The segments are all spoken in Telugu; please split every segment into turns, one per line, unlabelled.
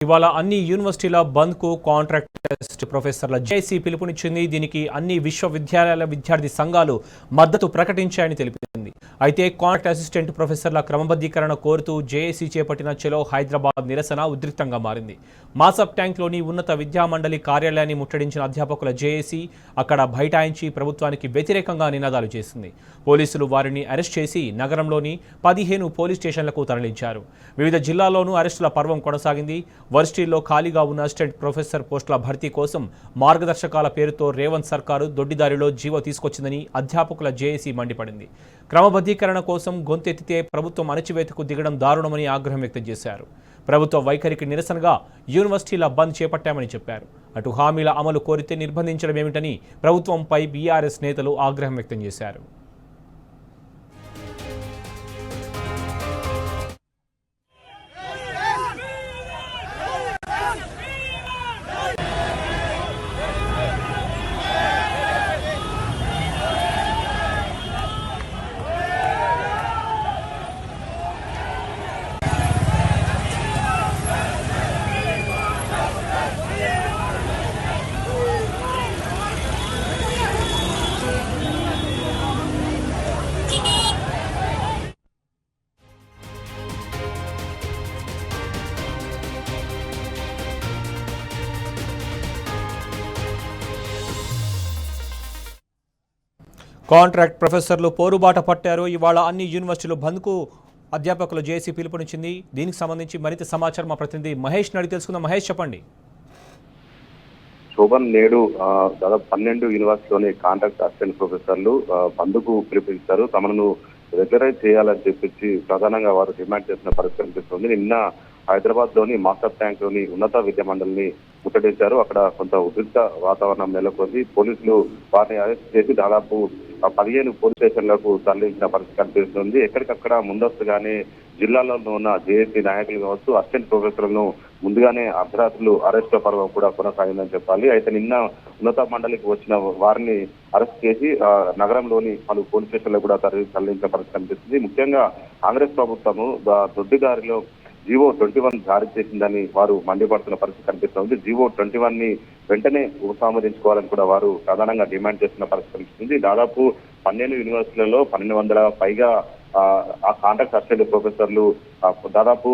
ఇవాళ అన్ని యూనివర్సిటీల బంద్కు కాంట్రాక్ట్ ప్రొఫెసర్ల జేఏసీ పిలుపునిచ్చింది. దీనికి అన్ని విశ్వవిద్యాలయాల విద్యార్థి సంఘాలు మద్దతు ప్రకటించాయని తెలిపింది. అయితే కాంట్రాక్ట్ అసిస్టెంట్ ప్రొఫెసర్ల క్రమబద్ధీకరణ కోరుతూ జేఏసీ చేపట్టిన చలో హైదరాబాద్ నిరసన ఉద్రిక్తంగా మారింది. మాసప్ ట్యాంక్లోని ఉన్నత విద్యామండలి కార్యాలయాన్ని ముట్టడించిన అధ్యాపకుల జేఏసీ అక్కడ బైఠాయించి ప్రభుత్వానికి వ్యతిరేకంగా నినాదాలు చేసింది. పోలీసులు వారిని అరెస్ట్ చేసి నగరంలోని 15 పోలీస్ స్టేషన్లకు తరలించారు. వివిధ జిల్లాల్లోనూ అరెస్టుల పర్వం కొనసాగింది. వర్సిటీల్లో ఖాళీగా ఉన్న అసిస్టెంట్ ప్రొఫెసర్ పోస్టుల భర్తీ కోసం మార్గదర్శకాల పేరుతో రేవంత్ సర్కారు దొడ్డిదారిలో జీవో తీసుకొచ్చిందని అధ్యాపకుల జేఏసీ మండిపడింది. క్రమబద్ధీకరణ కోసం గొంతెత్తితే ప్రభుత్వం అణచివేతకు దిగడం దారుణమని ఆగ్రహం వ్యక్తం చేశారు. ప్రభుత్వ వైఖరికి నిరసనగా యూనివర్సిటీల బంద్ చేపట్టామని చెప్పారు. అటు హామీల అమలు కోరితే నిర్బంధించడం ఏమిటని ప్రభుత్వంపై బీఆర్ఎస్ నేతలు ఆగ్రహం వ్యక్తం చేశారు. కాంట్రాక్ట్ ప్రొఫెసర్లు పోరుబాట పట్టారు. ఇవాళ అన్ని యూనివర్సిటీలు బంద్కు అధ్యాపకుల జేఏసీ పిలుపునిచ్చింది. దీనికి సంబంధించి మరింత సమాచారం మా ప్రతినిధి మహేష్ అడిగి తెలుసుకుందాం. మహేష్, చెప్పండి.
శోభన్ నేడు దాదాపు 12 యూనివర్సిటీలోని కాంట్రాక్ట్ అసిస్టెంట్ ప్రొఫెసర్లు బంద్కు పిలుపునిచ్చారు. తమను రెగ్యులరైజ్ చేయాలని చెప్పి ప్రధానంగా వారు డిమాండ్ చేసిన పరిస్థితి కనిపిస్తుంది. నిన్న హైదరాబాద్ లోని మాస్టర్ ట్యాంక్ లోని ఉన్నత విద్యా మండలిని ముట్టడించారు. అక్కడ కొంత ఉద్రిక్త వాతావరణం నెలకొంది. పోలీసులు వారిని అరెస్ట్ చేసి దాదాపు 15 పోలీస్ స్టేషన్లకు తరలించిన పరిస్థితి కనిపిస్తుంది. ఎక్కడికక్కడ ముందస్తుగానే జిల్లాలో ఉన్న జేఏసీ నాయకులు కావచ్చు, అసిస్టెంట్ ప్రొఫెసర్లను ముందుగానే అర్ధరాత్రులు అరెస్టు పర్వం కూడా కొనసాగిందని చెప్పాలి. అయితే నిన్న ఉన్నత మండలికి వచ్చిన వారిని అరెస్ట్ చేసి నగరంలోని పలు పోలీస్ స్టేషన్లకు కూడా తరలించిన పరిస్థితి కనిపిస్తుంది. ముఖ్యంగా కాంగ్రెస్ ప్రభుత్వము దొడ్డిదారిలో జీవో 21 జారీ చేసిందని వారు మండిపడుతున్న పరిస్థితి కనిపిస్తుంది. జీవో 21 ని వెంటనే ఉపసంహరించుకోవాలని కూడా వారు ప్రధానంగా డిమాండ్ చేస్తున్న పరిస్థితి కనిపిస్తుంది. దాదాపు 12 యూనివర్సిటీలలో 1200 పైగా ఆ కాంట్రాక్ట్ అసిస్టెంట్ ప్రొఫెసర్లు దాదాపు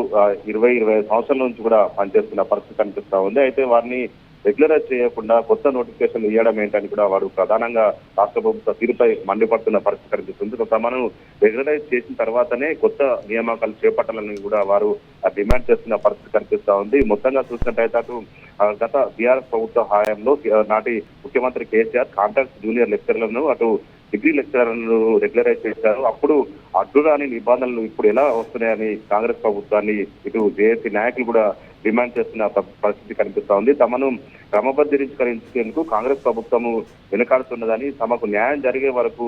20-25 సంవత్సరాల నుంచి కూడా పనిచేస్తున్న పరిస్థితి కనిపిస్తా ఉంది. అయితే వారిని రెగ్యులరైజ్ చేయకుండా కొత్త నోటిఫికేషన్లు ఇవ్వడం ఏంటని కూడా వారు ప్రధానంగా రాష్ట్ర ప్రభుత్వ తీరుపై మండిపడుతున్న పరిస్థితి కనిపిస్తుంది. తమను రెగ్యులరైజ్ చేసిన తర్వాతనే కొత్త నియామకాలు చేపట్టాలని కూడా వారు డిమాండ్ చేస్తున్న పరిస్థితి కనిపిస్తా ఉంది. మొత్తంగా చూసినట్టయితే అటు గత బీఆర్ఎస్ ప్రభుత్వ హయాంలో నాటి ముఖ్యమంత్రి కేసీఆర్ కాంట్రాక్ట్ జూనియర్ లెక్చరర్లను అటు డిగ్రీ లెక్చరర్లను రెగ్యులరైజ్ చేశారు. అప్పుడు అడ్డురాని నిబంధనలు ఇప్పుడు ఎలా వస్తున్నాయని కాంగ్రెస్ ప్రభుత్వాన్ని ఇటు జేఏసీ నాయకులు కూడా డిమాండ్ చేస్తున్న పరిస్థితి కనిపిస్తా ఉంది. తమను క్రమబద్ధీకరించేందుకు కాంగ్రెస్ ప్రభుత్వము వెనుకాడుతున్నదని, తమకు న్యాయం జరిగే వరకు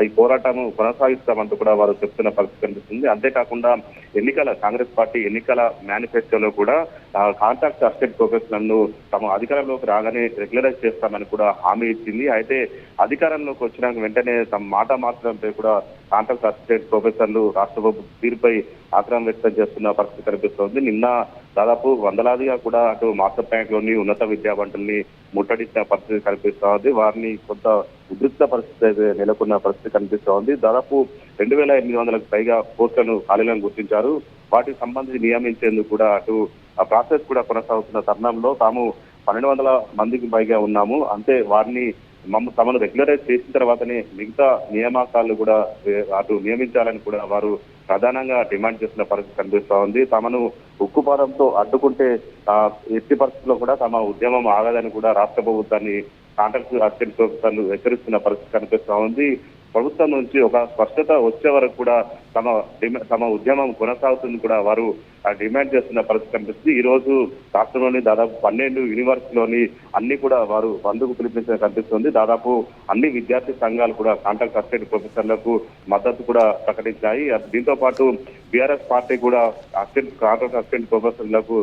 ఈ పోరాటము కొనసాగిస్తామంటూ కూడా వారు చెప్తున్న పరిస్థితి కనిపిస్తుంది. అంతేకాకుండా కాంగ్రెస్ పార్టీ ఎన్నికల మేనిఫెస్టోలో కూడా కాంట్రాక్ట్ అసిస్టెంట్ ప్రొఫెసర్లను తమ అధికారంలోకి రాగానే రెగ్యులరైజ్ చేస్తామని కూడా హామీ ఇచ్చింది. అయితే అధికారంలోకి వచ్చినాక వెంటనే తమ మాట మార్చడంపై కూడా కాంట్రాక్ట్ అసిస్టెంట్ ప్రొఫెసర్లు రాష్ట్ర ప్రభుత్వ తీరుపై ఆగ్రహం వ్యక్తం చేస్తున్న పరిస్థితి కనిపిస్తోంది. నిన్న దాదాపు వందలాదిగా కూడా అటు మాస్టర్ ట్యాంక్ లోని ఉన్నత విద్యా మండలిని ముట్టడించిన పరిస్థితి కనిపిస్తా ఉంది. వారిని కొంత ఉద్రిక్త పరిస్థితి నెలకొన్న పరిస్థితి కనిపిస్తా ఉంది. దాదాపు 2800కు పైగా పోస్టులను ఖాళీలను గుర్తించారు. వాటికి సంబంధించి నియమించేందుకు కూడా అటు ఆ ప్రాసెస్ కూడా కొనసాగుతున్న తరుణంలో తాము 1200 మందికి పైగా ఉన్నాము, అంతే వారిని తమను రెగ్యులరైజ్ చేసిన తర్వాతనే మిగతా నియామకాలు కూడా అటు నియమించాలని కూడా వారు ప్రధానంగా డిమాండ్ చేస్తున్న పరిస్థితి కనిపిస్తా ఉంది. తమను ఉక్కుపాదంతో అడ్డుకుంటే ఎట్టి పరిస్థితుల్లో కూడా తమ ఉద్యమం ఆగదని కూడా రాష్ట్ర ప్రభుత్వాన్ని కాంట్రాక్ట్ అసిస్టెంట్ ప్రొఫెసర్లు హెచ్చరిస్తున్న పరిస్థితి కనిపిస్తా ఉంది. ప్రభుత్వం నుంచి ఒక స్పష్టత వచ్చే వరకు కూడా తమ ఉద్యమం కొనసాగుతుంది కూడా వారు డిమాండ్ చేస్తున్న పరిస్థితి కనిపిస్తుంది. ఈ రోజు రాష్ట్రంలోని దాదాపు 12 యూనివర్సిటీలోని అన్ని కూడా వారు బంద్కు పిలిపించడం కనిపిస్తుంది. దాదాపు అన్ని విద్యార్థి సంఘాలు కూడా కాంట్రాక్ట్ అసిస్టెంట్ ప్రొఫెసర్లకు మద్దతు కూడా ప్రకటించాయి. దీంతో పాటు బీఆర్ఎస్ పార్టీ కూడా కాంట్రాక్ట్ అసిస్టెంట్ ప్రొఫెసర్లకు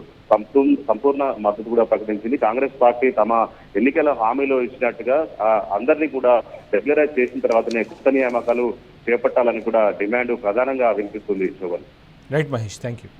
సంపూర్ణ మద్దతు కూడా ప్రకటించింది. కాంగ్రెస్ పార్టీ తమ ఎన్నికల హామీలో ఇచ్చినట్టుగా అందరినీ కూడా రెగ్యులరైజ్ చేసిన తర్వాతనే కొత్త నియామకాలు చేపట్టాలని కూడా డిమాండ్ ప్రధానంగా వినిపిస్తుంది. Shobhan.
Right Mahesh, thank you.